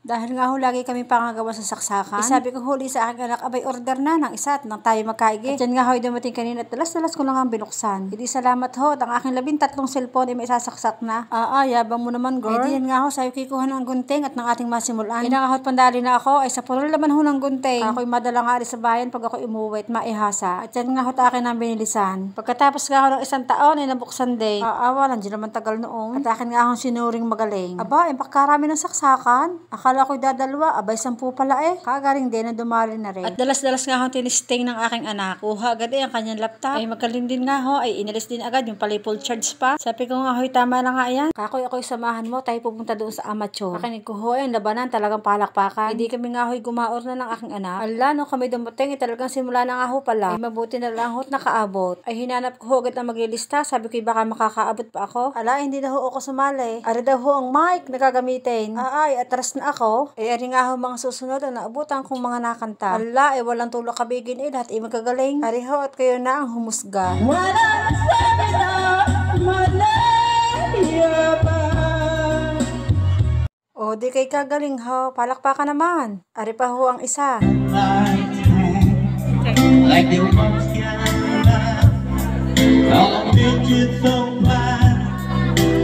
Dahil nga ho lagi kami pangagawa sa saksakan. Sabi ko huli sa aking anak, abay order na ng isa at nang tayo magkaigi. At yan nga ho dumating kanina at dalas-dalas ko lang ang binuksan. Hindi salamat ho at ang aking 13 cellphone ay may sasaksak na. Yabang mo naman girl. Yan nga ho sayo kikuha ng gunting at ng ating masimulan. Inangahot pandali na ako ay sa purol naman ho ng gunting. Ako'y madala nga sa bayan pag ako umuwi at maihasa. At yan nga ho akin ang binilisan. Pagkatapos nga ho ng 1 taon ay nabuksan din. Walang di naman tagal noong. At akin nga ho sinuring magaling. Aba, pakarami ng saksakan. Akala ko'y dadalwa, abay 10 pala Kagaling din na dumali na rin. At dalas-dalas nga ho tinisting ng aking anak. Kuha agad ang kanyang laptop. Ay magaling din nga ho, ay inalis din agad yung pala full charge pa. Sabi ko nga ho, tama na nga yan. Ako'y samahan mo, tayo pupunta doon sa amateur. Akin ko ho, yung labanan talagang palakpakan. Hindi kami nga ho'y gumaor na ng aking anak. Ala, nung kami dumating, talagang simula na nga ho pala. Ay mabuti na lang ho't nakaabot. Ay hinanap ko ho agad ang maglilista. Sabi ko baka makakaabot pa ako. Ala, hindi na ho ako sumali. Ari daw ho ang mic na gagamitin. Atras na ako. Ari nga ho mga susunod ang naabutan kong mga nakanta. Ala, walang tulog kabigin lahat magagaling. Ari ho at kayo na ang humusga. Di kay kagaling ho. Palakpakan naman. Ari pa ho ang isa. Like the ones all digits on fire.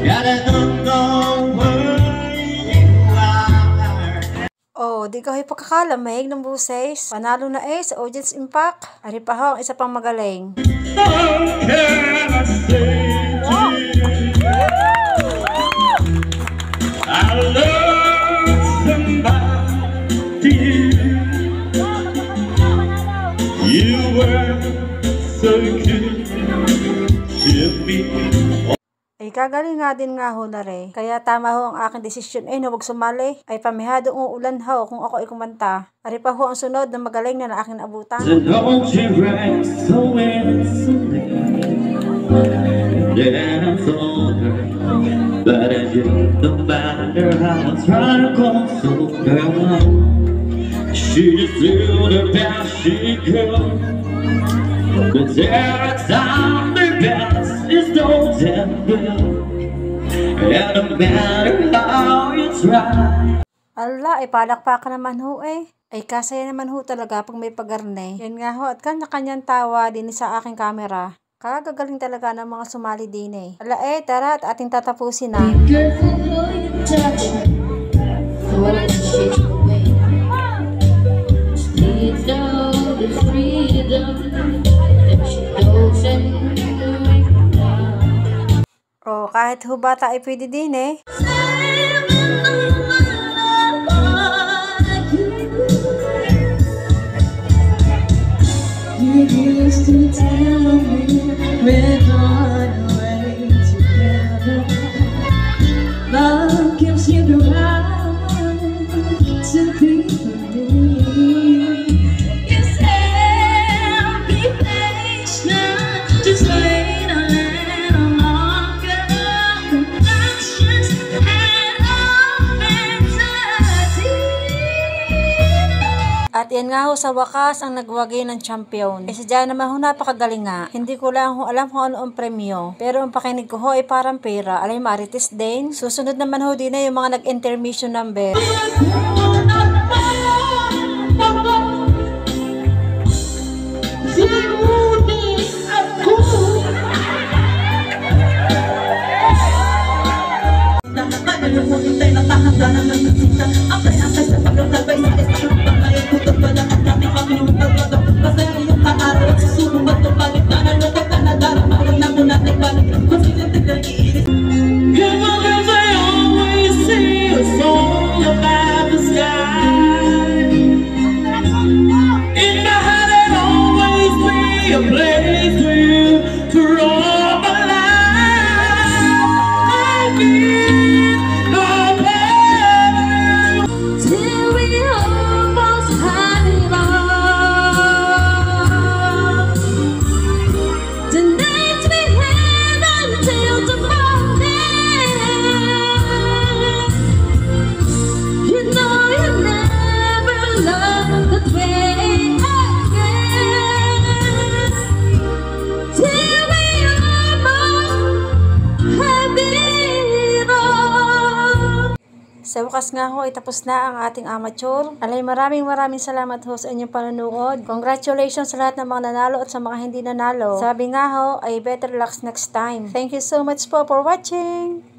Gotta know where you are. Di ka ho'y pagkakalamig ng buses. Panalo na sa audience impact. Ari pa ho ang isa pang magaling. I love somebody. You were so good to me. Kagaling nga din nga ho na rin. Kaya tama ho ang aking desisyon na huwag sumali. Ay pamihadong uulan ho kung ako ay kumanta. Ari pa ho ang sunod na magaling na aking abutan. So don't you rest so innocently. That's all her. But as you no matter how I try to console her, she just do the best she could. Cause every time the best is no temple. And no matter how you try. Ala, palakpakan naman ho Ay kasaya naman ho talaga pag may pagarne. Yan nga ho at kanya-kanyang tawa din sa aking kamera. Kagagaling talaga ng mga sumali din Ala tara at ating tatapusin na. Kahit ho bata ay pwede din You used to tell me we're on our way together. Love gives you the right to be free. You said be patient, just wait a little longer. That's just an old fantasy. At yan nga ho sa wakas ang nagwagi ng champion. Si Diana naman ho napakagaling nga. Hindi ko lang ho alam kung ano ang premyo. Pero ang pakinig ko ho ay parang pera. Alay marites din. Susunod naman ho din yung mga nag-intermission number. wakas nga ho ay tapos na ang ating amateur. Alay, maraming salamat ho sa inyong panonood. Congratulations sa lahat ng mga nanalo at sa mga hindi nanalo. Sabi nga ho ay better luck next time. Thank you so much po for watching.